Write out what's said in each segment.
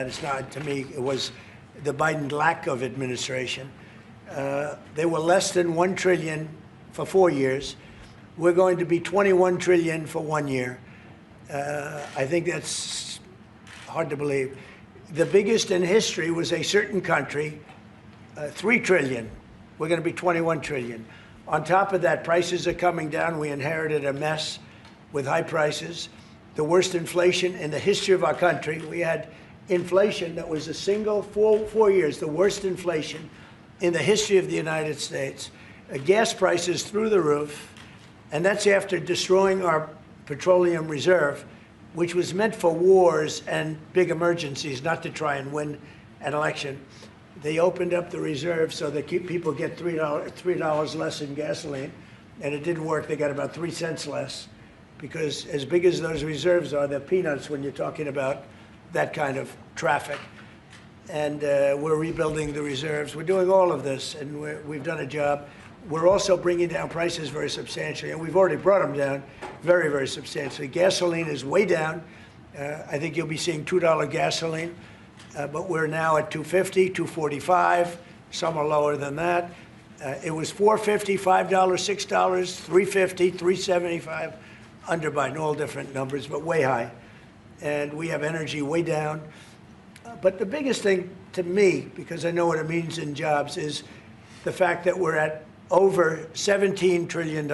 It's not, to me, it was the Biden lack of administration. They were less than $1 trillion for 4 years. We're going to be $21 trillion for 1 year. I think that's hard to believe. The biggest in history was a certain country, $3 trillion. We're going to be $21 trillion. On top of that, prices are coming down. We inherited a mess with high prices, the worst inflation in the history of our country. We had inflation that was a single 4 years, the worst inflation in the history of the United States. Gas prices through the roof, and that's after destroying our petroleum reserve, which was meant for wars and big emergencies, not to try and win an election. They opened up the reserve so that people get $3 less in gasoline, and it didn't work. They got about 3 cents less, because as big as those reserves are, they're peanuts when you're talking about that kind of traffic. And we're rebuilding the reserves. We're doing all of this, and we've done a job. We're also bringing down prices very substantially, and we've already brought them down very, very substantially. Gasoline is way down. I think you'll be seeing $2 gasoline, but we're now at $2.50, $2.45. Some are lower than that. It was $4.50, $5, $6, $3.50, $3.75, under Biden, all different numbers, but way high. And we have energy way down. But the biggest thing to me, because I know what it means in jobs, is the fact that we're at over $17 trillion,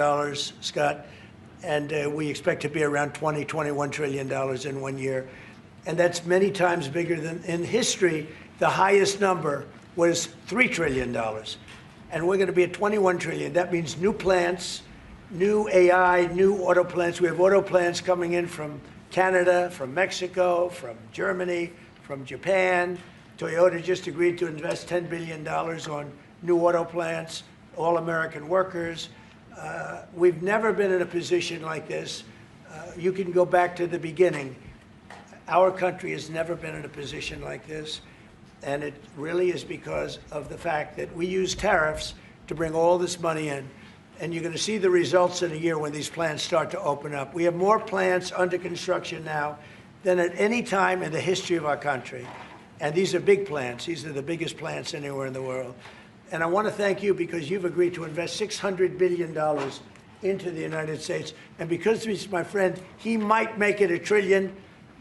Scott, and we expect to be around $21 trillion in 1 year. And that's many times bigger than, in history, the highest number was $3 trillion. And we're going to be at $21 trillion. That means new plants, new AI, new auto plants. We have auto plants coming in from Canada, from Mexico, from Germany, from Japan. Toyota just agreed to invest $10 billion on new auto plants, all American workers. We've never been in a position like this. You can go back to the beginning. Our country has never been in a position like this. And it really is because of the fact that we use tariffs to bring all this money in. And you're going to see the results in a year when these plants start to open up. We have more plants under construction now than at any time in the history of our country. And these are big plants. These are the biggest plants anywhere in the world. And I want to thank you because you've agreed to invest $600 billion into the United States. And because he's my friend, he might make it $1 trillion,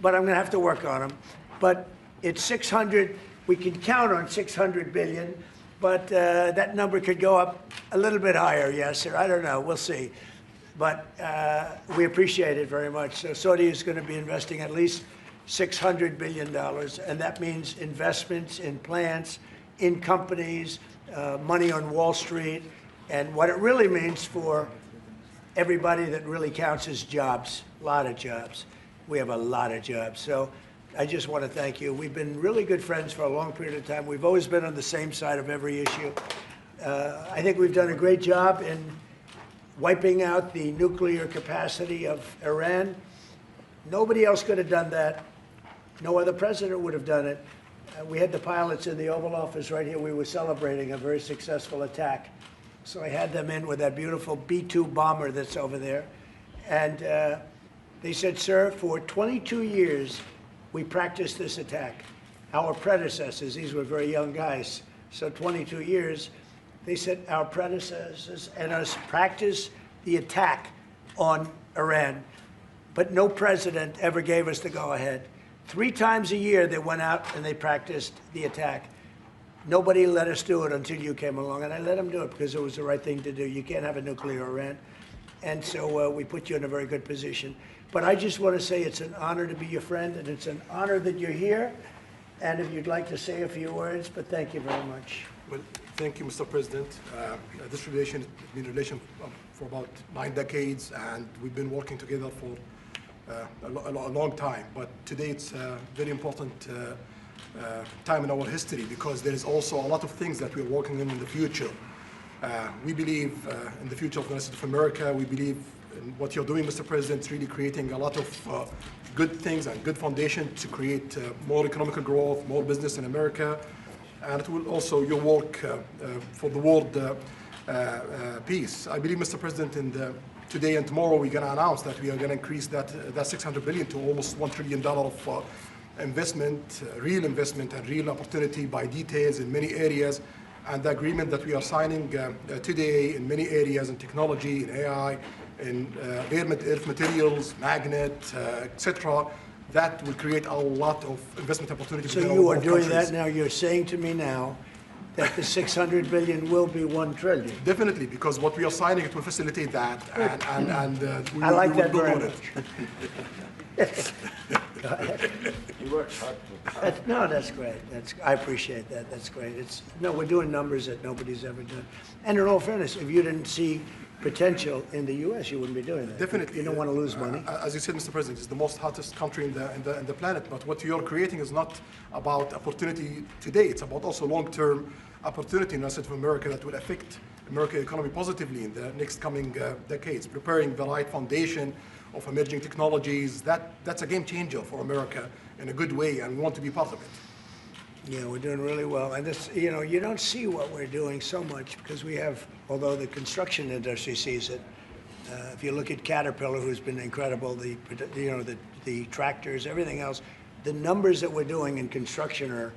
but I'm going to have to work on him. But it's 600. We can count on 600 billion. But that number could go up a little bit higher, yes, or I don't know. We'll see. But we appreciate it very much. So Saudi is going to be investing at least $600 billion, and that means investments in plants, in companies, money on Wall Street. And what it really means for everybody that really counts is jobs, a lot of jobs. We have a lot of jobs. So I just want to thank you. We've been really good friends for a long period of time. We've always been on the same side of every issue. I think we've done a great job in wiping out the nuclear capacity of Iran. Nobody else could have done that. No other president would have done it. We had the pilots in the Oval Office right here. We were celebrating a very successful attack. So I had them in with that beautiful B-2 bomber that's over there. And they said, sir, for 22 years, we practiced this attack. Our predecessors, these were very young guys, so 22 years, they said our predecessors and us practiced the attack on Iran, but no president ever gave us the go-ahead. 3 times a year they went out and they practiced the attack. Nobody let us do it until you came along, and I let them do it because it was the right thing to do. You can't have a nuclear Iran. And so we put you in a very good position. But I just want to say it's an honor to be your friend, and it's an honor that you're here. And if you'd like to say a few words, but thank you very much. Well, thank you, Mr. President. This relation has been a relation for about 9 decades, and we've been working together for a long time. But today it's a very important time in our history because there is also a lot of things that we're working in the future. We believe in the future of the United States of America. We believe in what you're doing, Mr. President, is really creating a lot of good things and good foundation to create more economic growth, more business in America. And it will also your work for the world peace. I believe, Mr. President, today and tomorrow we're going to announce that we are going to increase that $600 billion to almost $1 trillion of investment, real and real opportunity by details in many areas. And the agreement that we are signing today in many areas in technology, in AI, in rare earth materials, magnet, etc., that will create a lot of investment opportunities. So you are doing that now. You're saying to me now that the 600 billion will be 1 trillion. Definitely, because what we are signing, it will facilitate that, and we, I like we will that build very on much. it. He works hard. No, that's great. I appreciate that. That's great. We're doing numbers that nobody's ever done. And in all fairness, if you didn't see potential in the U.S., you wouldn't be doing that. Definitely. You don't want to lose money. As you said, Mr. President, it's the most hottest country in the planet. But what you're creating is not about opportunity today. It's about also long-term opportunity in the United States of America that will affect American economy positively in the next coming decades. Preparing the right foundation of emerging technologies, that's a game changer for America in a good way, and we want to be part of it. Yeah, we're doing really well. And this, you don't see what we're doing so much because we have, although the construction industry sees it. If you look at Caterpillar, who's been incredible, the tractors, everything else, the numbers that we're doing in construction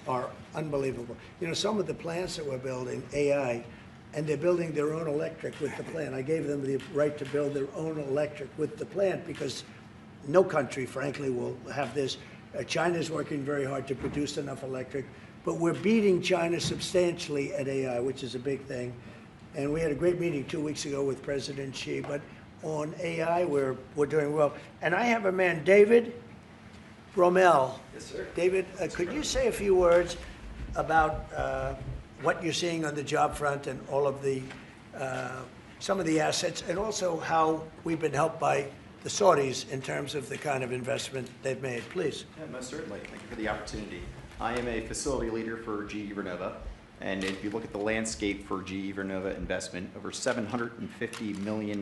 are unbelievable. Some of the plants that we're building, AI, and they're building their own electric with the plant. I gave them the right to build their own electric with the plant because no country, frankly, will have this. China's working very hard to produce enough electric, but we're beating China substantially at AI, which is a big thing. And we had a great meeting 2 weeks ago with President Xi, but on AI, we're doing well. And I have a man, David Rommel. Yes, sir. David, could you say a few words about what you're seeing on the job front and all of the, some of the assets, and also how we've been helped by the Saudis in terms of the kind of investment they've made, please. Yeah, most certainly. Thank you for the opportunity. I am a facility leader for GE Vernova, and if you look at the landscape for GE Vernova investment, over $750 million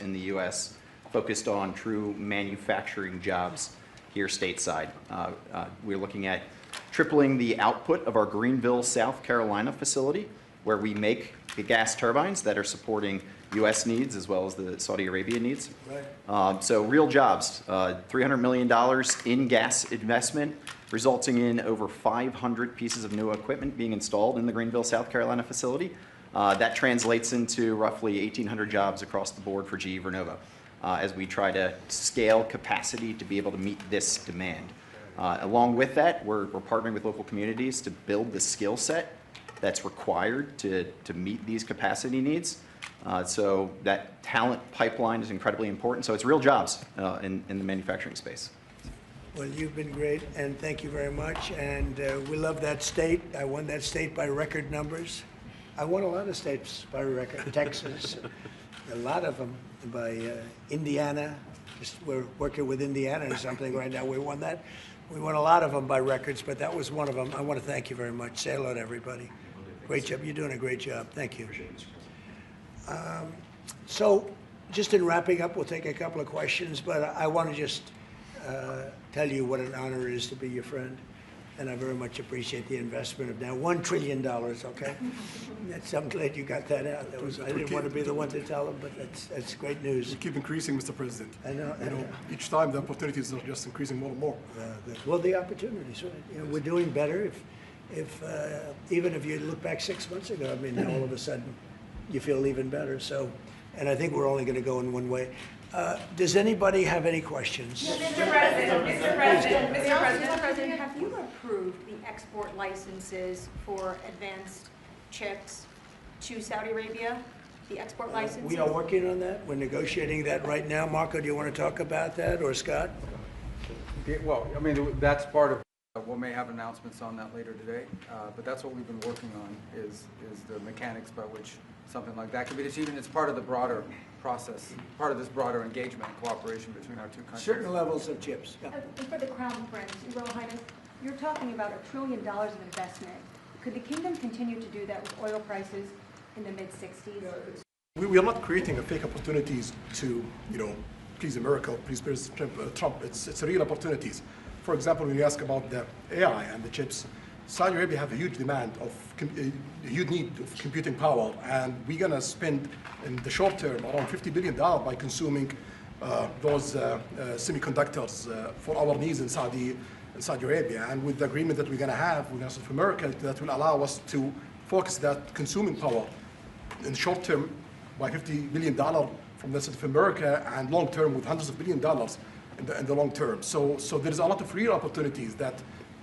in the U.S. focused on true manufacturing jobs here stateside. We're looking at tripling the output of our Greenville, South Carolina facility, where we make the gas turbines that are supporting U.S. needs as well as the Saudi Arabia needs. Right. So real jobs, $300 million in gas investment, resulting in over 500 pieces of new equipment being installed in the Greenville, South Carolina facility. That translates into roughly 1,800 jobs across the board for GE Vernova as we try to scale capacity to be able to meet this demand. Along with that, we're partnering with local communities to build the skill set that's required to meet these capacity needs. So that talent pipeline is incredibly important. So it's real jobs in the manufacturing space. Well, you've been great, and thank you very much. And we love that state. I won that state by record numbers. I won a lot of states by record. Texas, a lot of them by Indiana. We're working with Indiana or something right now. We won that. We won a lot of them by records, but that was one of them. I want to thank you very much. Say hello to everybody. Great job. You're doing a great job. Thank you. So just in wrapping up, we'll take a couple of questions, but I want to just tell you what an honor it is to be your friend. And I very much appreciate the investment of now $1 trillion, okay? I'm glad you got that out. I didn't want to be the one to tell them, but that's great news. We keep increasing, Mr. President. I know. Each time the opportunities are just increasing more and more. Well, the opportunities, right? We're doing better. Even if you look back 6 months ago, I mean, now all of a sudden you feel even better. So, and I think we're only going to go in one way. Does anybody have any questions? Mr. President, have you approved the export licenses for advanced chips to Saudi Arabia? The export licenses? We are working on that. We're negotiating that right now. Marco, do you want to talk about that, or Scott? Well, I mean, that's part of, we may have announcements on that later today, but that's what we've been working on is the mechanics by which something like that could be achieved, and it's part of the broader process, part of this broader engagement and cooperation between our two countries. Certain levels of chips. Yeah. And for the Crown Prince, Your Royal Highness, you're talking about $1 trillion of investment. Could the kingdom continue to do that with oil prices in the mid-60s? We are not creating a fake opportunities to, please America, please President Trump. It's real opportunities. For example, when you ask about the AI and the chips, Saudi Arabia have a huge demand of, a huge need of computing power, and we're going to spend in the short term around $50 billion by consuming those semiconductors for our needs in in Saudi Arabia. And with the agreement that we're going to have with the United States of America, that will allow us to focus that consuming power in short term by $50 billion from the States of America, and long term with hundreds of billions of dollars in the long term. So there's a lot of real opportunities that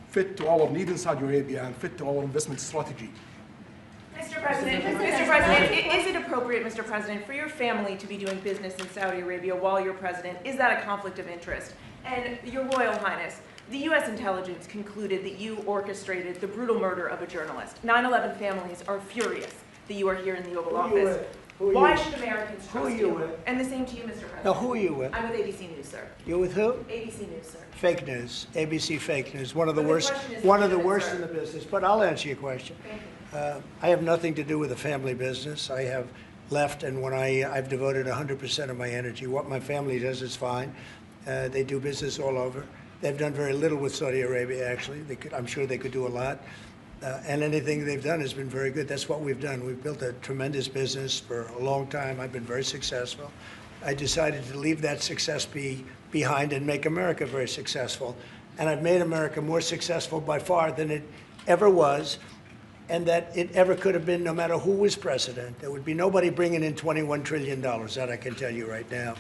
fit to our need in Saudi Arabia and fit to our investment strategy. Mr. President, is it appropriate, Mr. President, for your family to be doing business in Saudi Arabia while you're president? Is that a conflict of interest? And Your Royal Highness, the U.S. intelligence concluded that you orchestrated the brutal murder of a journalist. 9/11 families are furious that you are here in the Oval Office. Why should Americans trust you? And the same to you, Mr. President. Now, who are you with? I'm with ABC News, sir. You're with who? ABC News, sir. Fake news, ABC fake news, one of the But the worst, question is one of the legitimate, worst sir. in the business. But I'll answer your question. Thank you. I have nothing to do with the family business. I have left, and when I've devoted 100% of my energy. What my family does is fine. They do business all over. They've done very little with Saudi Arabia, actually. I'm sure they could do a lot. And anything they've done has been very good. That's what we've done. We've built a tremendous business for a long time. I've been very successful. I decided to leave that success behind and make America very successful. And I've made America more successful by far than it ever was, and that it ever could have been, no matter who was president. There would be nobody bringing in $21 trillion, that I can tell you right now.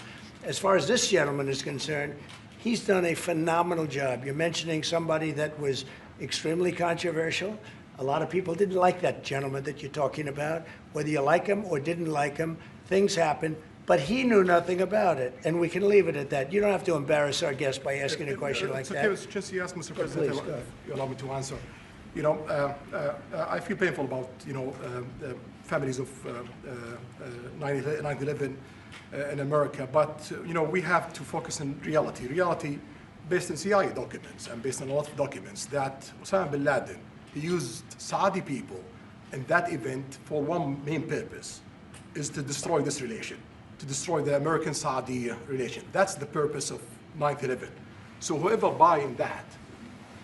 As far as this gentleman is concerned, he's done a phenomenal job. You're mentioning somebody that was extremely controversial. A lot of people didn't like that gentleman that you're talking about. Whether you like him or didn't like him, things happen. But he knew nothing about it, and we can leave it at that. You don't have to embarrass our guest by asking a question like that. Okay, since you asked, Mr. President, please, go ahead. you allow me to answer. You know, I feel painful about, the families of 9/11 in America, but, we have to focus on reality. Reality based on CIA documents and based on a lot of documents that Osama bin Laden, he used Saudi people in that event for one main purpose, is to destroy this relation, to destroy the American-Saudi relation. That's the purpose of 9/11. So whoever buying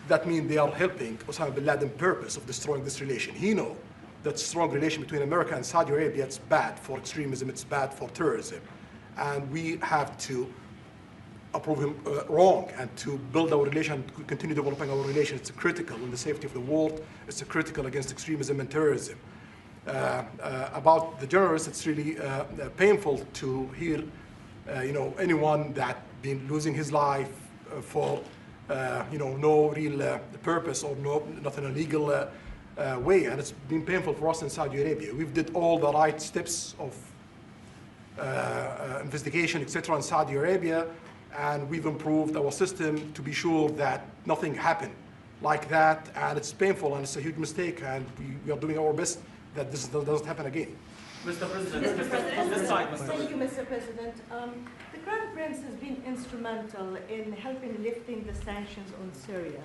that means they are helping Osama bin Laden's purpose of destroying this relation. He knows that strong relation between America and Saudi Arabia, it's bad for extremism, it's bad for terrorism. And we have to approve him wrong and to build our relation, continue developing our relation. It's critical in the safety of the world. It's critical against extremism and terrorism. About the journalists, it's really painful to hear, anyone that been losing his life for, no real purpose or not in a legal way. And it's been painful for us in Saudi Arabia. We've did all the right steps of investigation, etc. in Saudi Arabia, and we've improved our system to be sure that nothing happened like that. And it's painful and it's a huge mistake, and we are doing our best that this doesn't happen again. Mr. President, Mr. President, this side, Mr. thank President. you, Mr. President. The Crown Prince has been instrumental in helping lifting the sanctions on Syria.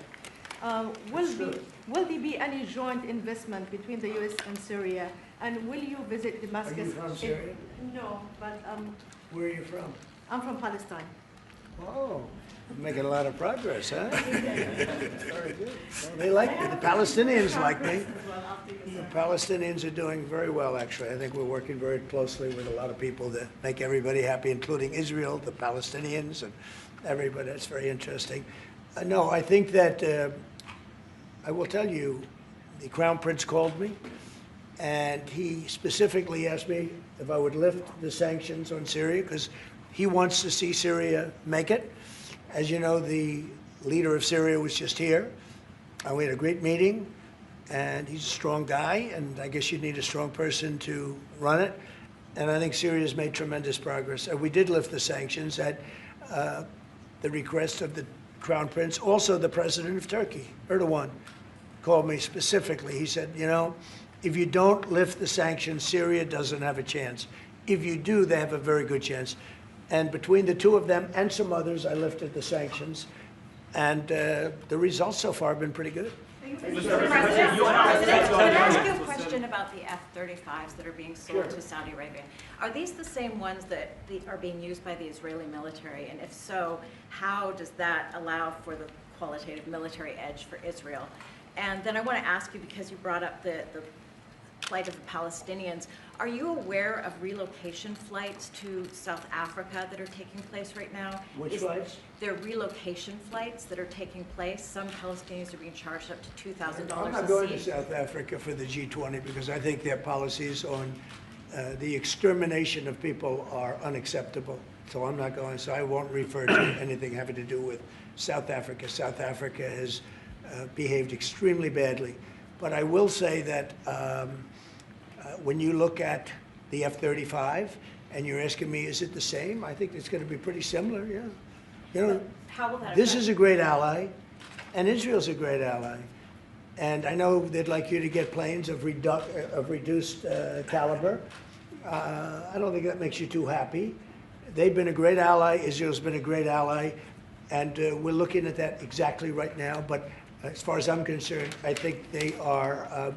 Will there be any joint investment between the U.S. and Syria? And will you visit Damascus? Are you from Syria? No, but Where are you from? I'm from Palestine. Oh, you're making a lot of progress, huh? Very good. Well, they like me. The Palestinians like me. The Palestinians are doing very well, actually. I think we're working very closely with a lot of people that make everybody happy, including Israel, the Palestinians, and everybody. That's very interesting. No, I think that I will tell you, the Crown Prince called me, and he specifically asked me if I would lift the sanctions on Syria, because he wants to see Syria make it. As you know, the leader of Syria was just here, and we had a great meeting, and he's a strong guy, and I guess you need a strong person to run it. And I think Syria's made tremendous progress. We did lift the sanctions at the request of the Crown Prince. Also, the president of Turkey, Erdogan, called me specifically. He said, if you don't lift the sanctions, Syria doesn't have a chance. If you do, they have a very good chance. And between the two of them and some others, I lifted the sanctions. And the results so far have been pretty good. President, can I ask you a question about the F-35s that are being sold to Saudi Arabia? Are these the same ones that are being used by the Israeli military? And if so, how does that allow for the qualitative military edge for Israel? And then I want to ask you, because you brought up the plight of the Palestinians. Are you aware of relocation flights to South Africa that are taking place right now? Which flights? There are relocation flights that are taking place. Some Palestinians are being charged up to $2,000 I'm not a going to seat. South Africa for the G20 because I think their policies on the extermination of people are unacceptable. So I'm not going, so I won't refer to anything having to do with South Africa. South Africa has behaved extremely badly. But I will say that when you look at the F-35 and you're asking me, is it the same? I think it's going to be pretty similar, yeah. You know, How will that this affect- is a great ally, and Israel's a great ally. And I know they'd like you to get planes of reduced caliber. I don't think that makes you too happy. They've been a great ally. Israel's been a great ally. And we're looking at that exactly right now. But as far as I'm concerned, I think they are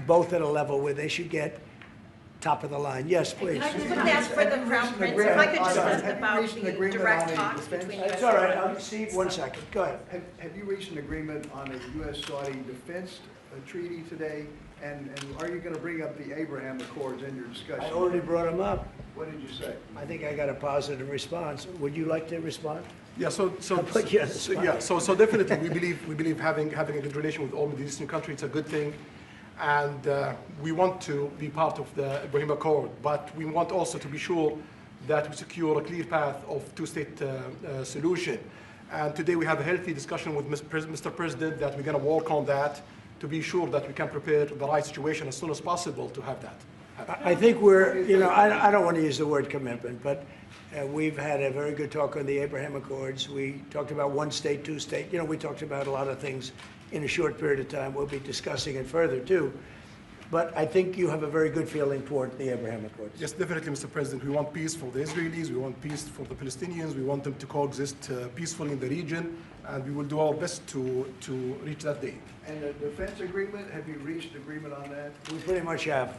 both at a level where they should get top of the line. Yes, please. Can I just quickly ask for the Crown Prince, if I could just ask Have you about reached an the agreement direct on a talks defense- between U.S. It's all right. and Steve, 1 second. Go ahead. Have you reached an agreement on a U.S.-Saudi defense treaty today? And are you going to bring up the Abraham Accords in your discussion? I already brought them up. What did you say? I think I got a positive response. Would you like to respond? Yeah, so I'll put you on the spot. yeah, so definitely we believe having a good relation with all Middle Eastern countries it's a good thing, and we want to be part of the Ibrahim Accord, but we want also to be sure that we secure a clear path of two-state solution. And today we have a healthy discussion with Mr. President that we're going to work on that to be sure that we can prepare the right situation as soon as possible to have that. I think we're, you know, I don't want to use the word commitment, but we've had a very good talk on the Abraham Accords. We talked about one state, two state. You know, we talked about a lot of things in a short period of time. We'll be discussing it further, too. But I think you have a very good feeling toward the Abraham Accords. Yes, definitely, Mr. President. We want peace for the Israelis. We want peace for the Palestinians. We want them to coexist peacefully in the region, and we will do our best to reach that day. And the defense agreement, have you reached agreement on that? We pretty much have.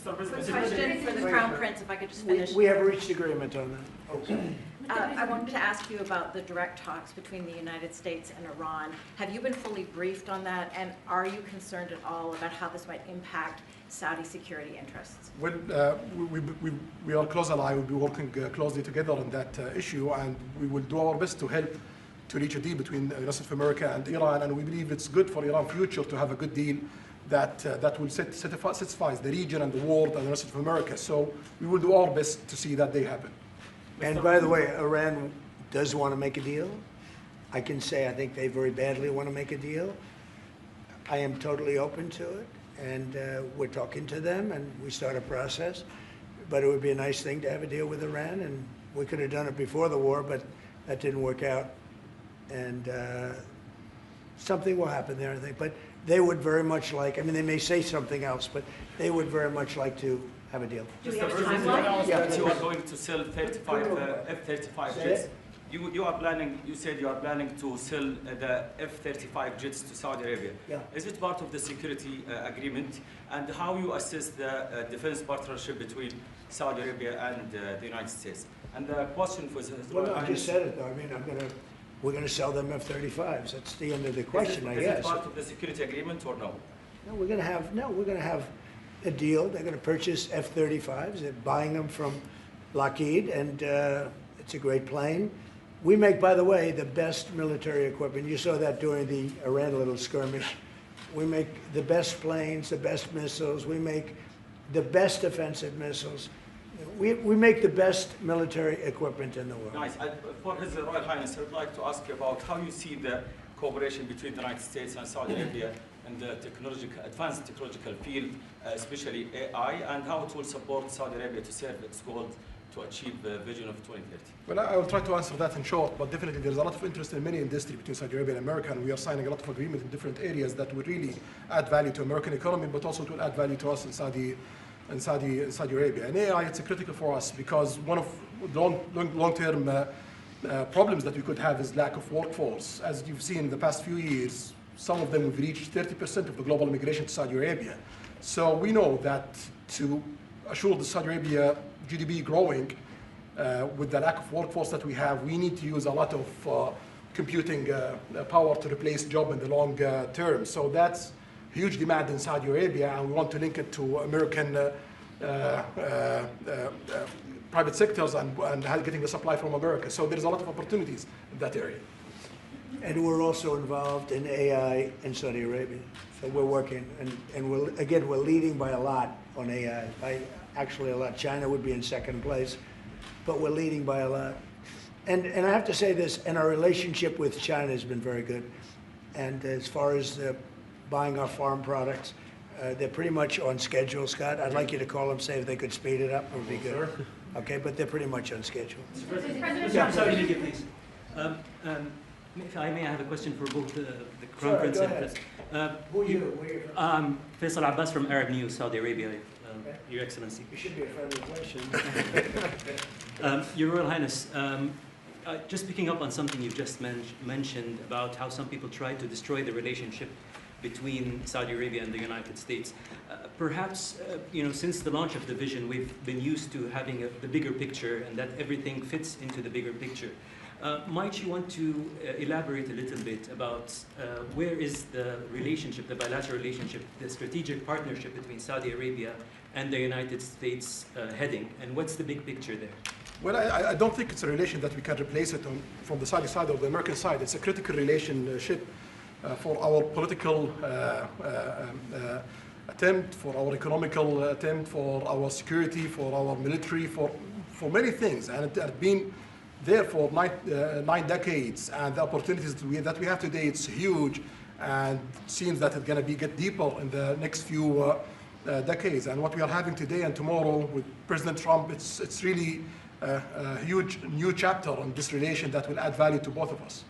Question for the Crown Prince, if I could just finish. We have reached agreement on that. Okay. I wanted to ask you about the direct talks between the United States and Iran. Have you been fully briefed on that, and are you concerned at all about how this might impact Saudi security interests? Well, we are close ally. We'll be working closely together on that issue, and we will do our best to help to reach a deal between the United States of America and Iran. And we believe it's good for Iran's future to have a good deal that will satisfy the region and the world and the United States of America. So we will do our best to see that day happen. And by the way, Iran does want to make a deal. I can say I think they very badly want to make a deal. I am totally open to it, and we're talking to them, and we start a process. But it would be a nice thing to have a deal with Iran, and we could have done it before the war, but that didn't work out. And something will happen there, I think. But they would very much like, I mean, they may say something else, but they would very much like to have a deal. Do we Mr. have a President, timeline? you announced Yeah, that you are please. going to sell 35 F-35 Say jets. it. You are planning, you said you are planning to sell the F-35 jets to Saudi Arabia. Yeah. Is it part of the security agreement? And how you assess the defense partnership between Saudi Arabia and the United States? And the question for His Well, Royal no, I Highness, just said it, though. I mean, we're going to sell them F-35s. That's the end of the question, I is guess. it part of the security agreement or no? No, we're going to have a deal. They're going to purchase F-35s. They're buying them from Lockheed, and it's a great plane. We make, by the way, the best military equipment. You saw that during the Iran little skirmish. We make the best planes, the best missiles. We make the best offensive missiles. We make the best military equipment in the world. Nice. For His Royal Highness, I would like to ask you about how you see the cooperation between the United States and Saudi Arabia in the advanced technological field, especially AI, and how it will support Saudi Arabia to serve its goal to achieve the vision of 2030. Well, I will try to answer that in short, but definitely there's a lot of interest in many industries between Saudi Arabia and America, and we are signing a lot of agreements in different areas that will really add value to American economy, but also to add value to us in Saudi Arabia. And AI, it's critical for us because one of the long-term problems that we could have is lack of workforce. As you've seen in the past few years, some of them have reached 30% of the global immigration to Saudi Arabia. So we know that to assure the Saudi Arabia GDP growing with the lack of workforce that we have, we need to use a lot of computing power to replace job in the long term. So that's huge demand in Saudi Arabia, and we want to link it to American private sectors and getting the supply from America. So there's a lot of opportunities in that area. And we're also involved in AI in Saudi Arabia. So we're working, and we're leading by a lot on AI. Actually a lot. China would be in second place, but we're leading by a lot. And I have to say this, and our relationship with China has been very good. And as far as buying our farm products, they're pretty much on schedule, Scott. I'd like you to call them, say if they could speed it up, it would be good. Okay, but they're pretty much on schedule. President Trump, Saudi Arabia, please. If I may, I have a question for both the Crown Prince and President. Who are you? Where are you from? Faisal Abbas from Arab News, Saudi Arabia, Your Excellency. It should be a friendly question. Your Royal Highness, just picking up on something you've just mentioned about how some people try to destroy the relationship between Saudi Arabia and the United States. Perhaps, since the launch of the vision, we've been used to having the bigger picture and that everything fits into the bigger picture. Might you want to elaborate a little bit about where is the relationship, the bilateral relationship, the strategic partnership between Saudi Arabia and the United States heading, and what's the big picture there? Well, I don't think it's a relation that we can replace it from the Saudi side or the American side. It's a critical relationship for our political attempt, for our economical attempt, for our security, for our military, for many things. And it has been there for 9 decades. And the opportunities that we have today, it's huge. And it seems that it's going to get deeper in the next few decades. And what we are having today and tomorrow with President Trump, it's really a huge new chapter in this relation that will add value to both of us.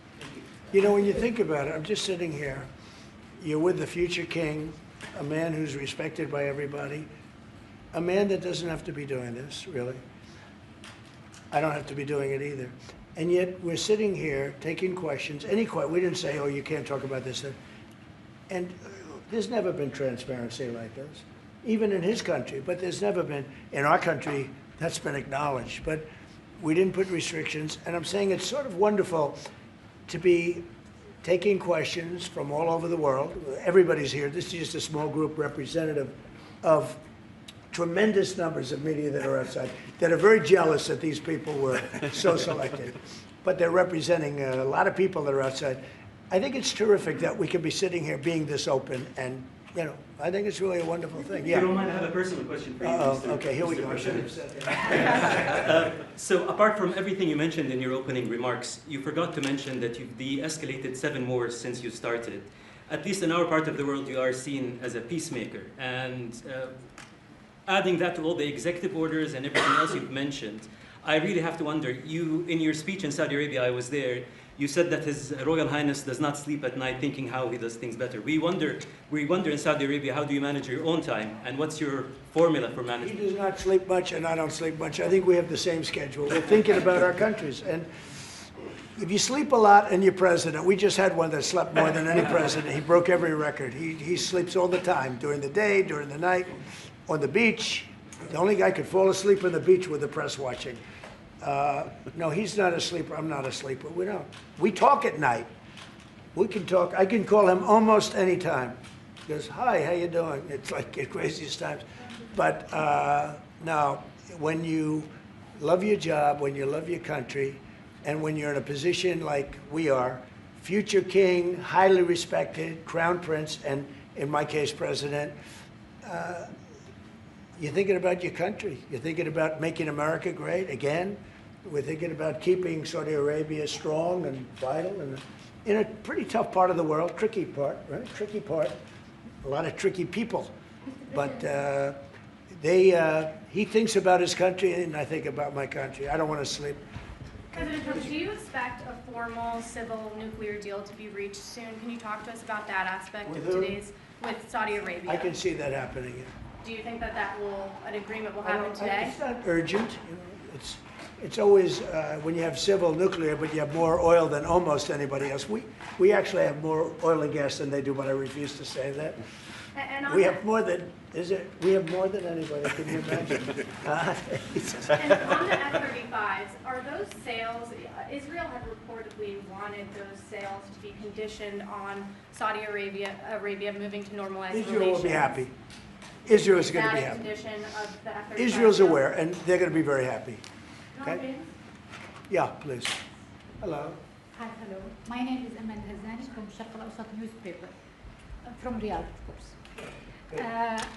You know, when you think about it, I'm just sitting here. You're with the future king, a man who's respected by everybody, a man that doesn't have to be doing this, really. I don't have to be doing it either. And yet we're sitting here taking questions, we didn't say, oh, you can't talk about this. And there's never been transparency like this, even in his country, but there's never been, in our country, that's been acknowledged. But we didn't put restrictions, and I'm saying it's sort of wonderful to be taking questions from all over the world. Everybody's here. This is just a small group representative of tremendous numbers of media that are outside, that are very jealous that these people were so selected. But they're representing a lot of people that are outside. I think it's terrific that we can be sitting here being this open, and I think it's really a wonderful thing. Yeah. If you don't mind, I have a personal question for you. Okay, here we go. I should have said that. So apart from everything you mentioned in your opening remarks, you forgot to mention that you've de-escalated 7 wars since you started. At least in our part of the world, you are seen as a peacemaker. And adding that to all the executive orders and everything else you've mentioned, I really have to wonder, in your speech in Saudi Arabia, I was there, you said that His Royal Highness does not sleep at night thinking how he does things better. We wonder in Saudi Arabia, how do you manage your own time? And what's your formula for management? He does not sleep much, and I don't sleep much. I think we have the same schedule. We're thinking about our countries. And if you sleep a lot and you're president, we just had one that slept more than any president. He broke every record. He sleeps all the time, during the day, during the night, on the beach. The only guy could fall asleep on the beach with the press watching. No, he's not a sleeper. I'm not a sleeper. We don't. We talk at night. We can talk. I can call him almost any time. He goes, hi, how you doing? It's like the craziest times. But now, when you love your job, when you love your country, and when you're in a position like we are, future king, highly respected, crown prince, and in my case, president, you're thinking about your country. You're thinking about making America great again. We're thinking about keeping Saudi Arabia strong and vital and in a pretty tough part of the world, tricky part, right? Tricky part, a lot of tricky people. But he thinks about his country and I think about my country. I don't want to sleep. President Trump, do you expect a formal civil nuclear deal to be reached soon? Can you talk to us about that aspect of with Saudi Arabia? I can see that happening. Do you think that an agreement will happen today? It's not urgent. it's always, when you have civil nuclear, but you have more oil than almost anybody else. We actually have more oil and gas than they do, but I refuse to say that. And on We that- have more than, we have more than anybody, can you imagine? And on the F-35s, are those sales, Israel had reportedly wanted those sales to be conditioned on Saudi Arabia moving to normalized relations. Israel will be happy. Israel is going to be Is that a happy. condition of the F-35? Israel's aware, and they're going to be very happy. Okay? Conference. Yeah, please. Hello. Hi, hello. My name is Aman Hazani from Sharq al-Awsat newspaper, from Riyadh, of course.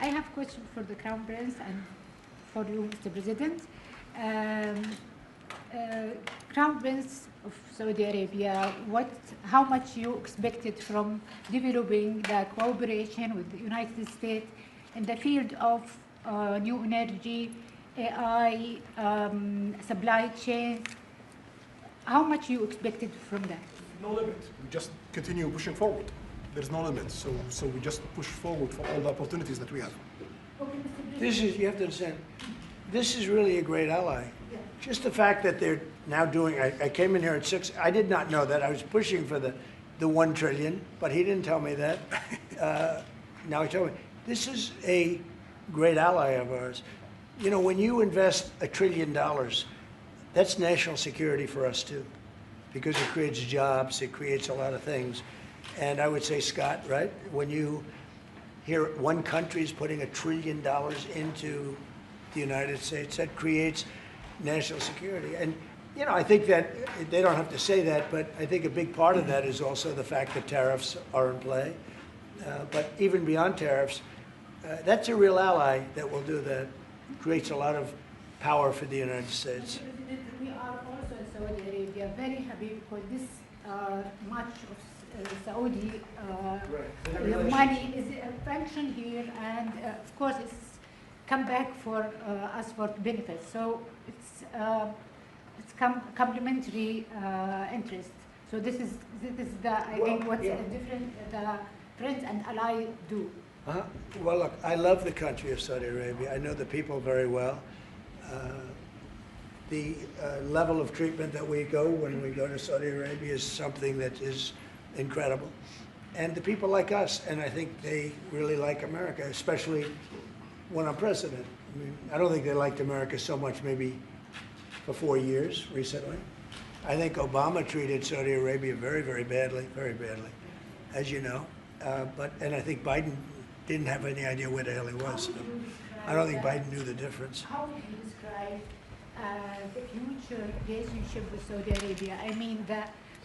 I have a question for the Crown Prince and for you, Mr. President. Crown Prince of Saudi Arabia, how much you expected from developing the cooperation with the United States in the field of new energy, AI, supply chain? How much you expected from that? No limit. We just continue pushing forward. There's no limit. So we just push forward for all the opportunities that we have. This is, you have to understand, this is really a great ally. Just the fact that they're now doing, I came in here at 6, I did not know that. I was pushing for the 1 trillion, but he didn't tell me that. Now he told me. This is a great ally of ours. You know, when you invest $1 trillion, that's national security for us too, because it creates jobs, it creates a lot of things. And I would say, Scott, right, when you hear one country is putting $1 trillion into the United States, that creates national security. And, you know, I think that they don't have to say that, but I think a big part of that is also the fact that tariffs are in play. But even beyond tariffs, that's a real ally that will do that. Creates a lot of power for the United States. Mr. President, we are also in Saudi Arabia very happy because this much of Saudi money is a function here, and of course it's come back for us for benefits. So it's complementary interest. So this is the I think what's different the friends and ally do. Well, look, I love the country of Saudi Arabia. I know the people very well. The level of treatment that we go when we go to Saudi Arabia is something that is incredible. And the people like us, and I think they really like America, especially when I'm president. I mean, I don't think they liked America so much maybe for 4 years recently. I think Obama treated Saudi Arabia very, very badly, as you know. And I think Biden didn't have any idea where the hell he was. So I don't think Biden knew the difference. How would you describe the future relationship with Saudi Arabia? I mean,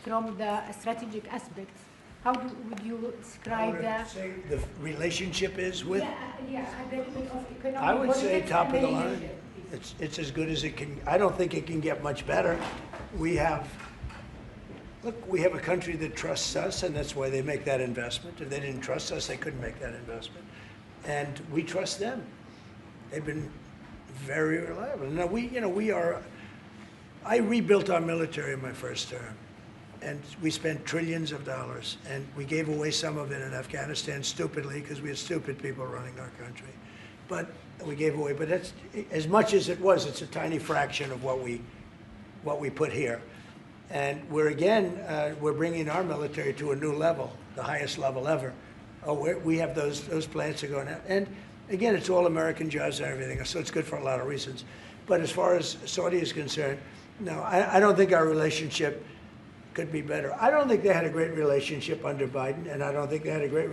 from the strategic aspects, how would you describe the relationship is with? Yeah, the of economic. I would say politics top of and the line. leadership. It's as good as it can. I don't think it can get much better. We have a country that trusts us, and that's why they make that investment. If they didn't trust us, they couldn't make that investment. And we trust them. They've been very reliable. Now I rebuilt our military in my first term, and we spent trillions of dollars, and we gave away some of it in Afghanistan stupidly because we had stupid people running our country. But we gave away, but that's as much as it was. It's a tiny fraction of what we put here. And we're bringing our military to a new level, the highest level ever. We have those plans to go now. And again, it's all American jobs and everything, so it's good for a lot of reasons. But as far as Saudi is concerned, no, I don't think our relationship could be better. I don't think they had a great relationship under Biden, and I don't think they had a great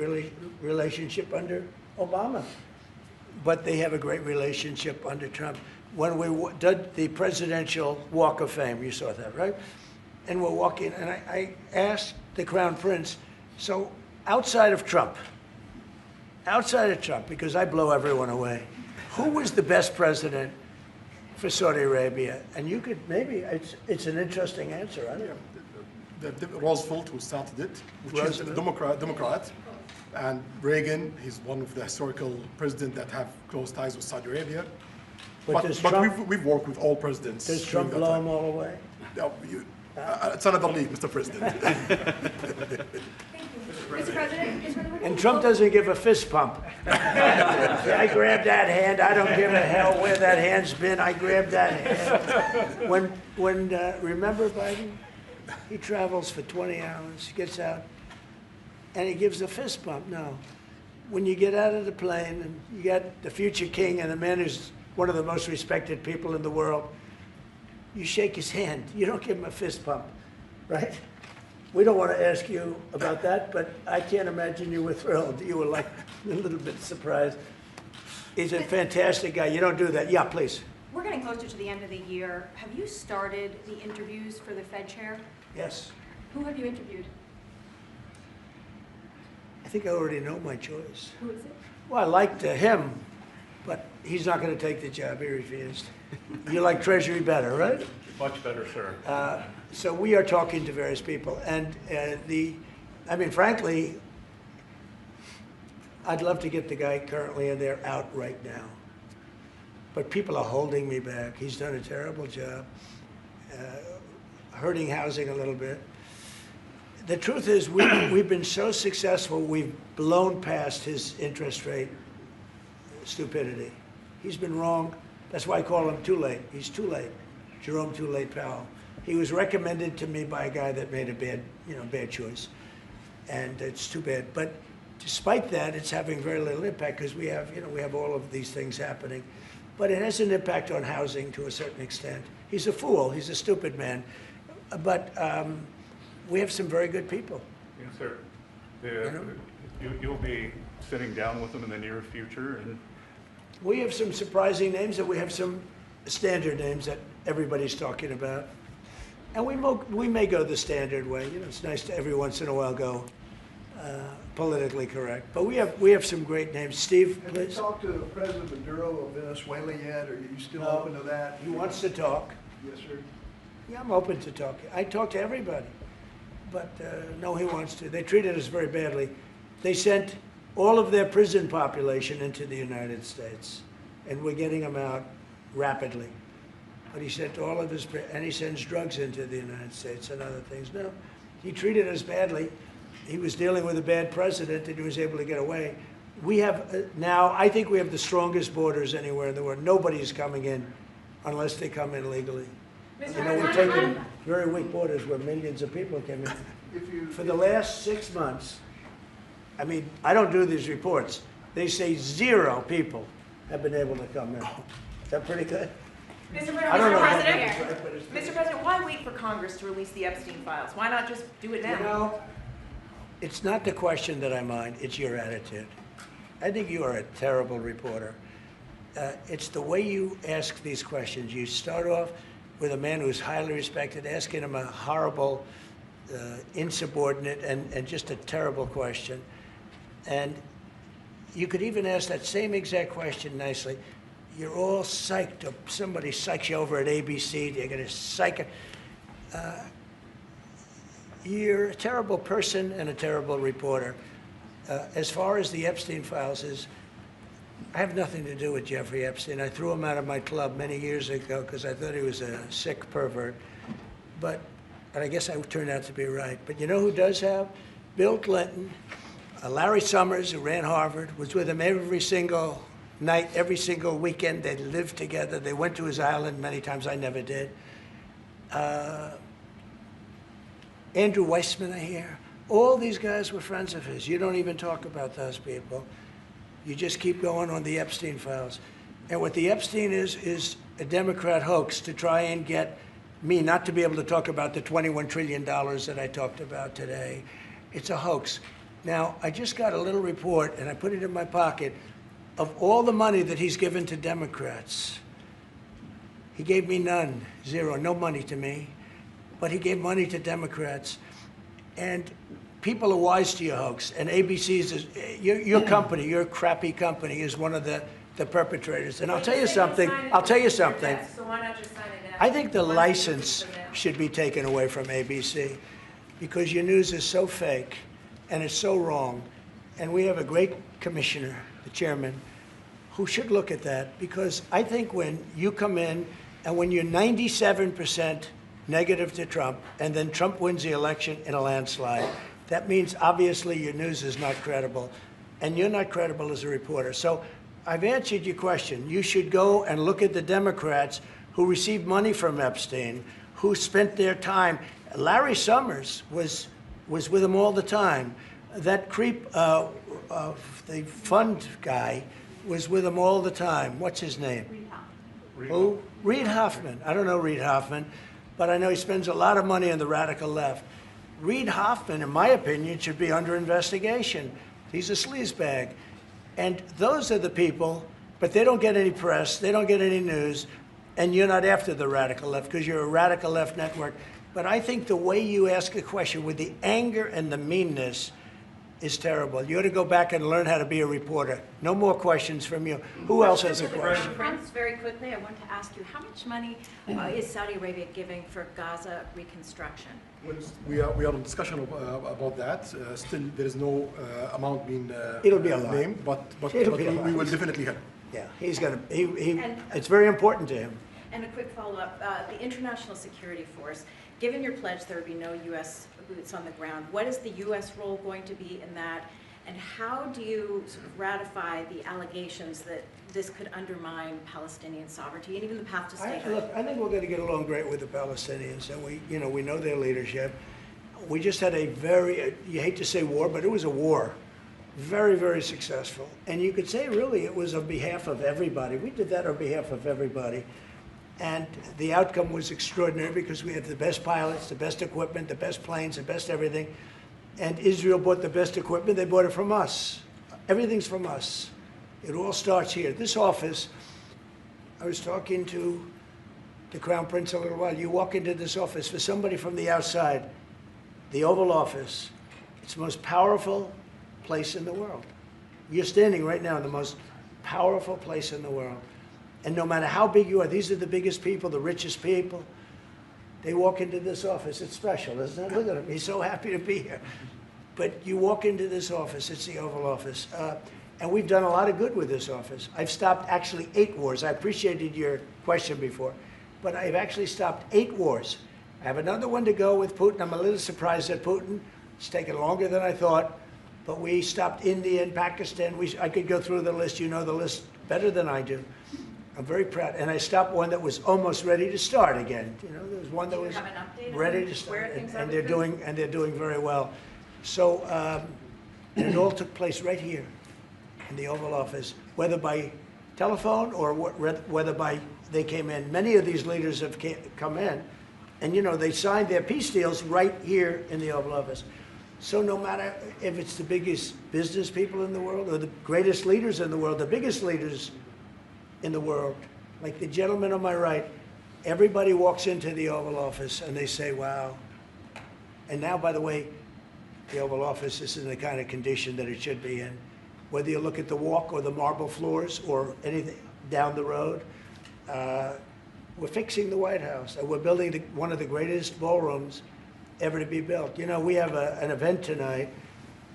relationship under Obama. But they have a great relationship under Trump. When we did the Presidential Walk of Fame, you saw that, right? And we're walking, and I asked the Crown Prince, so outside of Trump, because I blow everyone away, who was the best president for Saudi Arabia? And you could, maybe, it's an interesting answer, I don't know. Roosevelt, who started it, which is a Democrat. And Reagan, he's one of the historical presidents that have close ties with Saudi Arabia. But we've worked with all presidents. Does Trump blow them all away? No, it's another league, Mr. President. Thank you. Mr. President, And Trump doesn't give a fist pump. I grabbed that hand. I don't give a hell where that hand's been. I grabbed that hand. Remember Biden? He travels for 20 hours, gets out, and he gives a fist bump. No. When you get out of the plane and you got the future king and a man who's one of the most respected people in the world, you shake his hand. You don't give him a fist bump, right? We don't want to ask you about that, but I can't imagine you were thrilled. You were like a little bit surprised. He's a fantastic guy. You don't do that. Yeah, please. we're getting closer to the end of the year. Have you started the interviews for the Fed chair? Yes. Who have you interviewed? I think I already know my choice. Who is it? Well, I liked him, but he's not going to take the job. He refused. You like Treasury better, right? Much better, sir. So we are talking to various people. And frankly, I'd love to get the guy currently in there out right now. But people are holding me back. He's done a terrible job, hurting housing a little bit. The truth is, we've been so successful, we've blown past his interest rate stupidity. He's been wrong. That's why I call him too late. He's too late. Jerome Too Late Powell. He was recommended to me by a guy that made a bad choice. And it's too bad. But despite that, it's having very little impact because we have all of these things happening. But it has an impact on housing to a certain extent. He's a fool. He's a stupid man. But we have some very good people. Yes, sir. You'll be sitting down with them in the near future, and we have some surprising names, and we have some standard names that everybody's talking about. And we may go the standard way. It's nice to every once in a while go politically correct. But we have some great names. Steve, please. Have you talked to President Maduro of Venezuela yet? Are you still open to that? He wants to talk. Yes, sir. Yeah, I'm open to talk. I talk to everybody. But no, he wants to. They treated us very badly. They sent all of their prison population into the United States, and we're getting them out rapidly. But he sent all of his, and he sends drugs into the United States and other things. No, he treated us badly. He was dealing with a bad president, and he was able to get away. We have now, I think we have the strongest borders anywhere in the world. Nobody's coming in unless they come in legally. We're taking very weak borders where millions of people came in. For the last 6 months, I don't do these reports. They say 0 people have been able to come in. Is that pretty good? Mr. President, why wait for Congress to release the Epstein files? Why not just do it now? It's not the question that I mind, it's your attitude. I think you are a terrible reporter. It's the way you ask these questions. You start off with a man who's highly respected, asking him a horrible, insubordinate, and just a terrible question. And you could even ask that same exact question nicely. You're all psyched, or somebody psychs you over at ABC, they're going to psych it. You're a terrible person and a terrible reporter. As far as the Epstein files is, I have nothing to do with Jeffrey Epstein. I threw him out of my club many years ago because I thought he was a sick pervert. And I guess I turned out to be right. But you know who does have? Bill Clinton, Larry Summers, who ran Harvard, was with him every single night, every single weekend. They lived together. They went to his island many times. I never did. Andrew Weissman, I hear. All these guys were friends of his. You don't even talk about those people. You just keep going on the Epstein files. And what the Epstein is a Democrat hoax to try and get me not to be able to talk about the $21 trillion that I talked about today. It's a hoax. Now, I just got a little report, and I put it in my pocket, of all the money that he's given to Democrats. He gave me none, 0, no money to me. But he gave money to Democrats. And people are wise to your hoax. And ABC's, your company, your crappy company, is one of the perpetrators. And I'll tell you something. So why not just sign it now? I think the license should be taken away from ABC because your news is so fake and it's so wrong. And we have a great commissioner, the chairman, who should look at that because I think when you come in and when you're 97% negative to Trump, and then Trump wins the election in a landslide, that means obviously your news is not credible, and you're not credible as a reporter. So I've answered your question. You should go and look at the Democrats who received money from Epstein, who spent their time. Larry Summers was with him all the time. That creep, the fund guy, was with him all the time. What's his name? Who? Reid Hoffman. I don't know Reid Hoffman, but I know he spends a lot of money on the radical left. Reid Hoffman, in my opinion, should be under investigation. He's a sleazebag. And those are the people, but they don't get any press, they don't get any news, and you're not after the radical left because you're a radical left network. But I think the way you ask a question with the anger and the meanness is terrible. You ought to go back and learn how to be a reporter. No more questions from you. Who else has a question? Prince, very quickly, I want to ask you, how much money is Saudi Arabia giving for Gaza reconstruction? We are in discussion about that. Still, there is no amount being It'll be a lot. named, but we will definitely help. Yeah, he's going to, it's very important to him. And a quick follow-up, the International Security Force, given your pledge there would be no U.S. boots on the ground, what is the U.S. role going to be in that? And how do you sort of ratify the allegations that this could undermine Palestinian sovereignty and even the path to statehood? Look, I think we're going to get along great with the Palestinians, and we know their leadership. We just had a very, you hate to say war, but it was a war. Very, very successful. And you could say really it was on behalf of everybody. We did that on behalf of everybody. And the outcome was extraordinary because we have the best pilots, the best equipment, the best planes, the best everything. And Israel bought the best equipment. They bought it from us. Everything's from us. It all starts here. This office, I was talking to the Crown Prince a little while. You walk into this office, for somebody from the outside, the Oval Office, it's the most powerful place in the world. You're standing right now in the most powerful place in the world. And no matter how big you are, these are the biggest people, the richest people. They walk into this office. It's special, isn't it? Look at him. He's so happy to be here. But you walk into this office. It's the Oval Office. And we've done a lot of good with this office. I've stopped actually 8 wars. I appreciated your question before. But I've actually stopped 8 wars. I have another one to go with Putin. I'm a little surprised at Putin. It's taken longer than I thought. But we stopped India and Pakistan. I could go through the list. You know the list better than I do. I'm very proud. And I stopped one that was almost ready to start again. You know, there was one that was ready to start. And they're doing very well. So and it all took place right here in the Oval Office, whether by telephone or whether they came in. Many of these leaders have come in, and they signed their peace deals right here in the Oval Office. So no matter if it's the biggest business people in the world or the greatest leaders in the world, the biggest leaders in the world, like the gentleman on my right, everybody walks into the Oval Office and they say, wow. And now, by the way, the Oval Office is in the kind of condition that it should be in. Whether you look at the walk or the marble floors or anything down the road, we're fixing the White House. And we're building one of the greatest ballrooms ever to be built. We have an event tonight,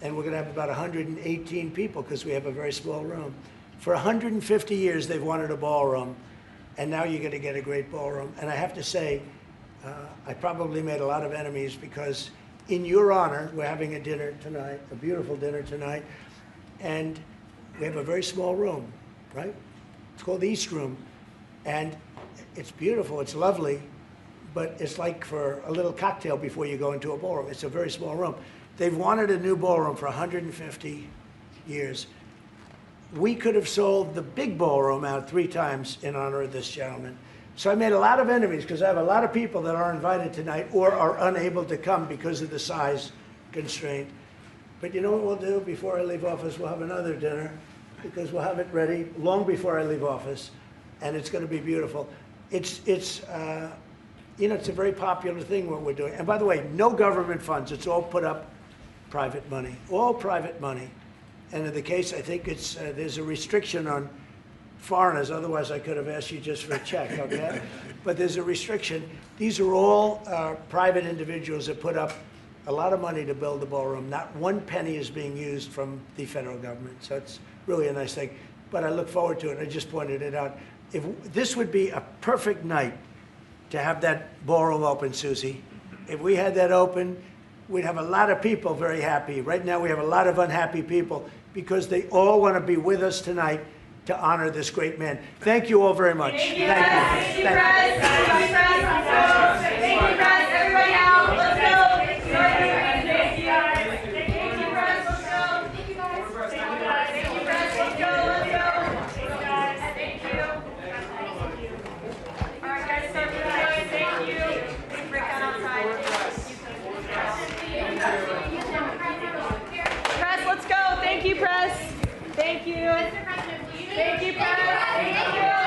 and we're going to have about 118 people because we have a very small room. For 150 years, they've wanted a ballroom, and now you're going to get a great ballroom. And I have to say, I probably made a lot of enemies because in your honor, we're having a dinner tonight, a beautiful dinner tonight, and we have a very small room, right? It's called the East Room, and it's beautiful, it's lovely, but it's like for a little cocktail before you go into a ballroom. It's a very small room. They've wanted a new ballroom for 150 years. We could have sold the big ballroom out 3 times in honor of this gentleman. So I made a lot of enemies because I have a lot of people that are invited tonight or are unable to come because of the size constraint. But you know what we'll do before I leave office? We'll have another dinner because we'll have it ready long before I leave office, and it's going to be beautiful. It's a very popular thing what we're doing. And by the way, no government funds. It's all put up private money, all private money. And in the case, I think there's a restriction on foreigners. Otherwise, I could have asked you just for a check, okay? But there's a restriction. These are all private individuals that put up a lot of money to build the ballroom. Not one penny is being used from the federal government. So it's really a nice thing. But I look forward to it. I just pointed it out. This would be a perfect night to have that ballroom open, Susie. If we had that open, we'd have a lot of people very happy. Right now, we have a lot of unhappy people because they all want to be with us tonight to honor this great man. Thank you all very much. Thank you, Press. Thank you, Press. Thank you, Press. Everybody out. Let's go. Thank you, Press. Let's go. Thank you, Press. Let's go. Thank you, Press. Let's go. Let's go. Thank you. All right, guys, start moving. Thank you. Please break down outside. Press, let's go. Thank you, Press. Thank you. Thank you, Press. Thank you.